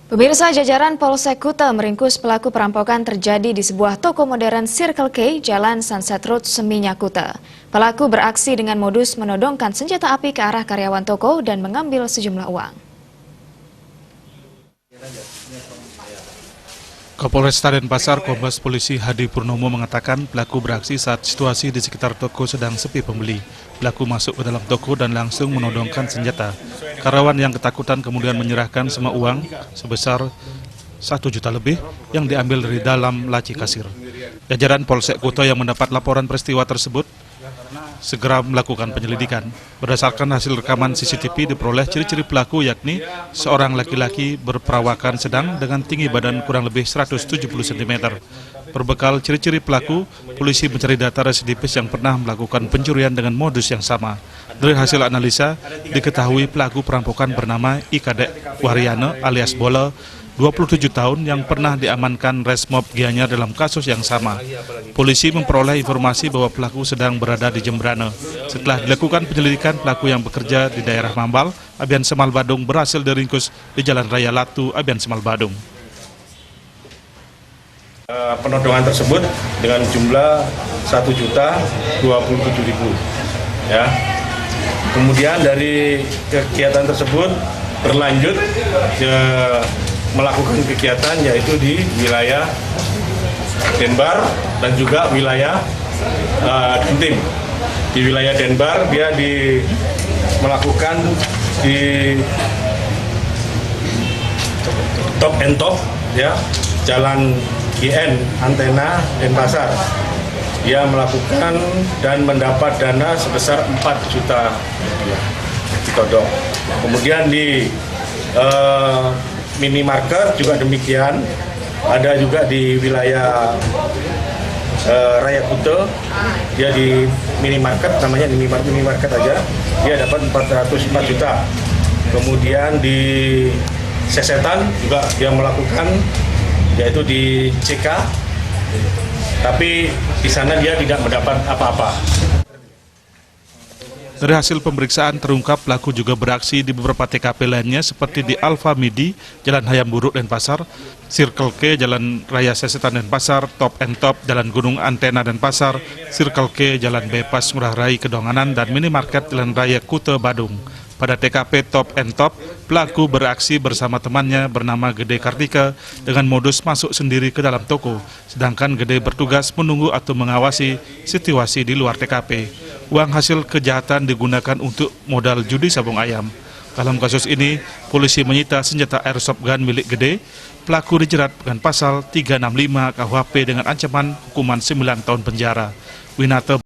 Pemirsa, jajaran Polsek Kuta meringkus pelaku perampokan terjadi di sebuah toko modern Circle K, Jalan Sunset Road, Seminyak, Kuta. Pelaku beraksi dengan modus menodongkan senjata api ke arah karyawan toko dan mengambil sejumlah uang. Kapolresta Denpasar, Kombes Polisi Hadi Purnomo mengatakan pelaku beraksi saat situasi di sekitar toko sedang sepi pembeli. Pelaku masuk ke dalam toko dan langsung menodongkan senjata. Karyawan yang ketakutan kemudian menyerahkan semua uang sebesar 1 juta lebih yang diambil dari dalam laci kasir. Jajaran Polsek Kuta yang mendapat laporan peristiwa tersebut segera melakukan penyelidikan. Berdasarkan hasil rekaman CCTV diperoleh ciri-ciri pelaku, yakni seorang laki-laki berperawakan sedang dengan tinggi badan kurang lebih 170 cm. Berbekal ciri-ciri pelaku, polisi mencari data residivis yang pernah melakukan pencurian dengan modus yang sama. Dari hasil analisa, diketahui pelaku perampokan bernama Ikadek Waryana alias Bola, 27 tahun yang pernah diamankan Resmob Gianyar dalam kasus yang sama. Polisi memperoleh informasi bahwa pelaku sedang berada di Jembrana. Setelah dilakukan penyelidikan, pelaku yang bekerja di daerah Mambal, Abian Semal Badung berhasil diringkus di Jalan Raya Latu, Abian Semal Badung. Penodongan tersebut dengan jumlah 1.027.000, ya. Kemudian dari kegiatan tersebut berlanjut melakukan kegiatan yaitu di wilayah Denbar dan juga wilayah Dentim. Di wilayah Denbar dia melakukan di Top and Top, ya, Jalan GN Antena Denpasar. Dia melakukan dan mendapat dana sebesar 4 juta rupiah ditodong. Kemudian di minimarket juga demikian, ada juga di wilayah Raya Kuta, dia di minimarket, namanya minimarket aja, dia dapat 4 juta. Kemudian di Sesetan juga dia melakukan, yaitu di CK, tapi di sana dia tidak mendapat apa-apa. Dari hasil pemeriksaan terungkap pelaku juga beraksi di beberapa TKP lainnya seperti di Alfa Midi, Jalan Hayam Buruk Denpasar, Circle K, Jalan Raya Sesetan Denpasar, Top and Top, Jalan Gunung Antena Denpasar, Circle K, Jalan Bypass Ngurah Rai Kedonganan, dan minimarket Jalan Raya Kuta Badung. Pada TKP Top and Top, pelaku beraksi bersama temannya bernama Gede Kartika dengan modus masuk sendiri ke dalam toko, sedangkan Gede bertugas menunggu atau mengawasi situasi di luar TKP. Uang hasil kejahatan digunakan untuk modal judi sabung ayam. Dalam kasus ini, polisi menyita senjata airsoft gun milik Gede. Pelaku dijerat dengan pasal 365 KUHP dengan ancaman hukuman 9 tahun penjara. Winata